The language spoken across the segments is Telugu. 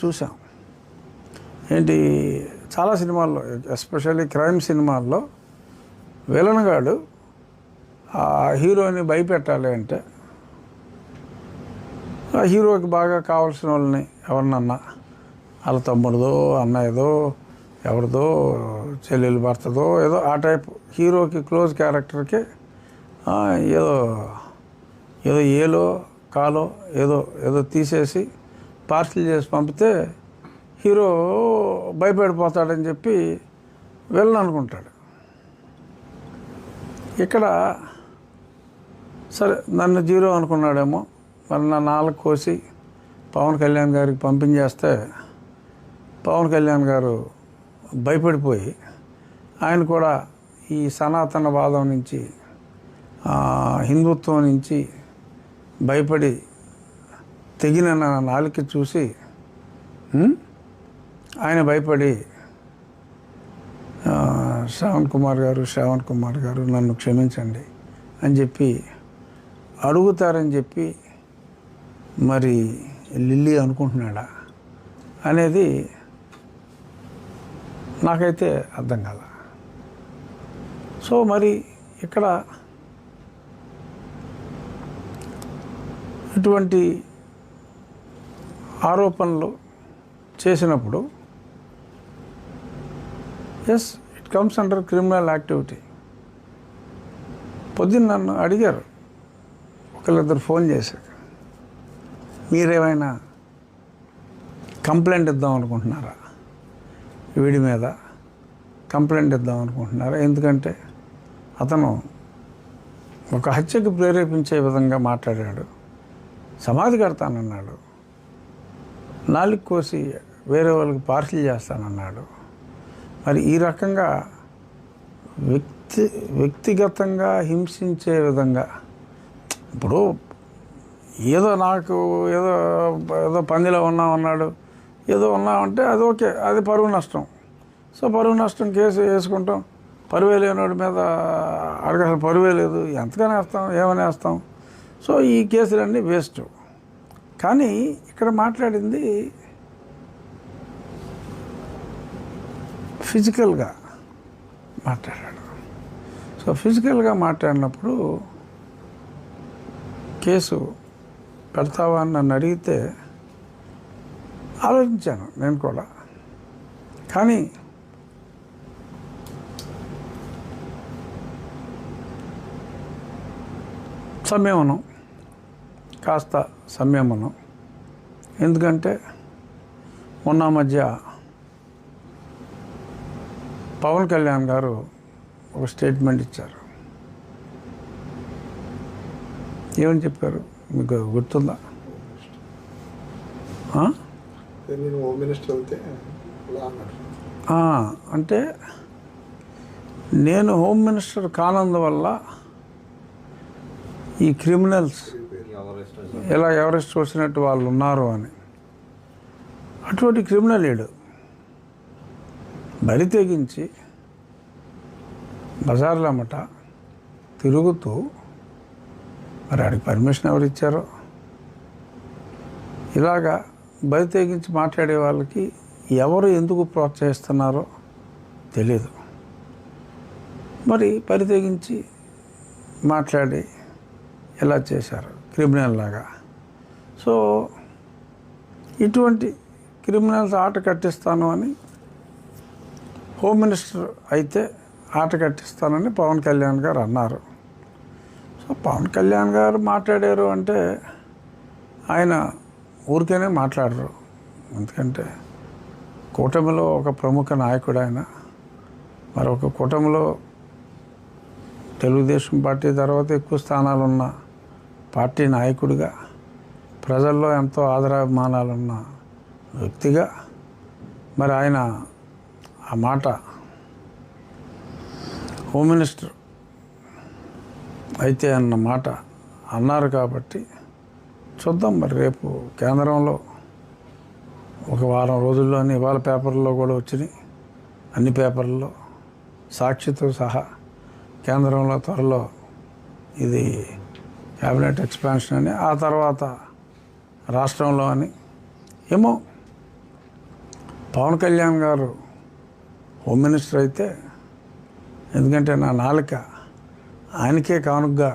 చూసాం. ఏంటి చాలా సినిమాల్లో, ఎస్పెషల్లీ క్రైమ్ సినిమాల్లో విలన్ గాడు ఆ హీరోని భయపెట్టాలి అంటే ఆ హీరోకి బాగా కావాల్సిన వాళ్ళని ఎవరినన్నా వాళ్ళ తమ్ముడిదో అన్నయ్యదో ఎవరిదో చెల్లెలు భర్తదో ఏదో ఆ టైప్ హీరోకి క్లోజ్ క్యారెక్టర్కి ఏదో ఏదో ఏలో కాలో ఏదో ఏదో తీసేసి పార్సిల్ చేసి పంపితే హీరో భయపడిపోతాడని చెప్పి వెళ్ళను అనుకుంటాడు. ఇక్కడ సరే నన్ను జీరో అనుకున్నాడేమో, మరి నా నాలుగు కోసి పవన్ కళ్యాణ్ గారికి పంపించేస్తే పవన్ కళ్యాణ్ గారు భయపడిపోయి ఆయన కూడా ఈ సనాతనవాదం నుంచి హిందుత్వం నుంచి భయపడి తెగిన నా నాలుక చూసి ఆయన భయపడి శ్రావణ్ కుమార్ గారు నన్ను క్షమించండి అని చెప్పి అడుగుతారని చెప్పి మరి లిల్లీ అనుకుంటున్నాడా అనేది నాకైతే అర్థం కాల. సో మరి ఇక్కడ ఇటువంటి ఆరోపణలు చేసినప్పుడు as it comes under criminal activity. పొద్దున్న నన్ను అడిగారు ఒకళ్ళిద్దరు ఫోన్ చేశారు, మీరేమైనా కంప్లైంట్ ఇద్దాం అనుకుంటున్నారా, వీడి మీద కంప్లైంట్ ఇద్దాం అనుకుంటున్నారా, ఎందుకంటే అతను ఒక హత్యకు ప్రేరేపించే విధంగా మాట్లాడాడు, సమాధి కడతానన్నాడు, నాలుగు కోసి వేరే వాళ్ళకి పార్సిల్ చేస్తానన్నాడు. మరి ఈ రకంగా వ్యక్తిగతంగా హింసించే విధంగా ఇప్పుడు ఏదో నాకు ఏదో ఏదో పందిలో ఉన్నామన్నాడు, ఏదో ఉన్నామంటే అది ఓకే, అది పరువు నష్టం. సో పరువు నష్టం కేసు వేసుకుంటాం, పరువే లేనివాడి మీద అసలు పరువే లేదు, ఎంతగానే వేస్తాం, ఏమని వేస్తాం. సో ఈ కేసులన్నీ వేస్ట్. కానీ ఇక్కడ మాట్లాడింది ఫిజికల్గా మాట్లాడాడు. సో ఫిజికల్గా మాట్లాడినప్పుడు కేసు పెడతావా అని నన్ను అడిగితే ఆలోచించాను నేను కూడా. కానీ కాస్త సంయమనం. ఎందుకంటే మొన్న మధ్య పవన్ కళ్యాణ్ గారు ఒక స్టేట్మెంట్ ఇచ్చారు. ఏమని చెప్పారు మీకు గుర్తుందా? అంటే నేను హోమ్ మినిస్టర్ కానందువల్ల ఈ క్రిమినల్స్ ఎలా ఎవరెస్ట్ వచ్చినట్టు వాళ్ళు ఉన్నారు అని. అటువంటి క్రిమినల్ ఏడు బరి తెగించి బజార్లమ్మట తిరుగుతూ, మరి ఆడికి పర్మిషన్ ఎవరు ఇచ్చారో, ఇలాగా బరి తెగించి మాట్లాడే వాళ్ళకి ఎవరు ఎందుకు ప్రోత్సహిస్తున్నారో తెలియదు. మరి బరి తెగించి మాట్లాడి ఎలా చేశారు క్రిమినల్ లాగా. సో ఇటువంటి క్రిమినల్స్ ఆట కట్టిస్తాను అని, హోమ్ మినిస్టర్ అయితే ఆట కట్టిస్తానని పవన్ కళ్యాణ్ గారు అన్నారు. సో పవన్ కళ్యాణ్ గారు మాట్లాడారు అంటే ఆయన ఊరికేనే మాట్లాడరు. ఎందుకంటే కూటమిలో ఒక ప్రముఖ నాయకుడు ఆయన. మరొక కూటమిలో తెలుగుదేశం పార్టీ తర్వాత ఎక్కువ స్థానాలున్న పార్టీ నాయకుడిగా, ప్రజల్లో ఎంతో ఆదరాభిమానాలున్న వ్యక్తిగా మరి ఆయన ఆ మాట హోమ్ మినిస్టర్ అయితే అన్న మాట అన్నారు. కాబట్టి చూద్దాం మరి రేపు కేంద్రంలో ఒక వారం రోజుల్లోనే ఇవాళ పేపర్లో కూడా వచ్చినాయి, అన్ని పేపర్లలో సాక్షితో సహా కేంద్రంలో త్వరలో ఇది క్యాబినెట్ ఎక్స్పాన్షన్ అని, ఆ తర్వాత రాష్ట్రంలో అని ఏమో పవన్ కళ్యాణ్ గారు హోమ్ మినిస్టర్ అయితే, ఎందుకంటే నా నాలుక ఆయనకే కానుగ్గా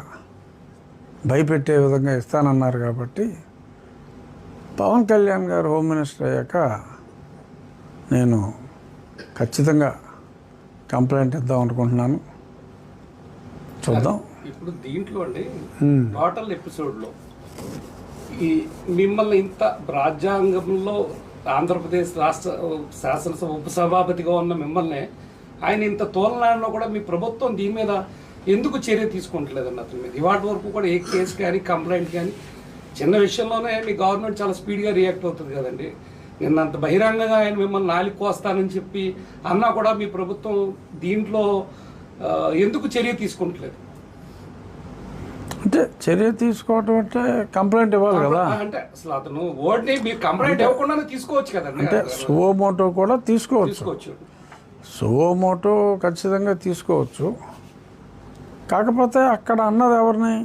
భయపెట్టే విధంగా ఇస్తానన్నారు కాబట్టి పవన్ కళ్యాణ్ గారు హోమ్ మినిస్టర్ అయ్యాక నేను ఖచ్చితంగా కంప్లైంట్ ఇద్దాం అనుకుంటున్నాను. చూద్దాం. ఇప్పుడు దీంట్లో అండి టోటల్ ఎపిసోడ్లో ఈ మిమ్మల్ని ఇంత రాజ్యాంగంలో ఆంధ్రప్రదేశ్ రాష్ట్ర శాసనసభ ఉపసభాపతిగా ఉన్న మిమ్మల్ని ఆయన ఇంత తోలనాడలో కూడా మీ ప్రభుత్వం దీని మీద ఎందుకు చర్య తీసుకుంటలేదండి అతని మీద? ఇవాటి వరకు కూడా ఏ కేసు కానీ కంప్లైంట్ కానీ చిన్న విషయంలోనే మీ గవర్నమెంట్ చాలా స్పీడ్గా రియాక్ట్ అవుతుంది కదండి. నిన్నంత బహిరంగంగా ఆయన మిమ్మల్ని నాలుగు కోస్తానని చెప్పి అన్నా కూడా మీ ప్రభుత్వం దీంట్లో ఎందుకు చర్య తీసుకుంటలేదు? అంటే చర్య తీసుకోవటం అంటే కంప్లైంట్ ఇవ్వాలి కదా. అంటే అసలు అతను ఓడిని మీరు కంప్లైంట్ ఇవ్వకుండానే తీసుకోవచ్చు కదండి. అంటే సువోమోటో కూడా తీసుకోవచ్చు. సువోమోటో ఖచ్చితంగా తీసుకోవచ్చు. కాకపోతే అక్కడ అన్నది ఎవరిని?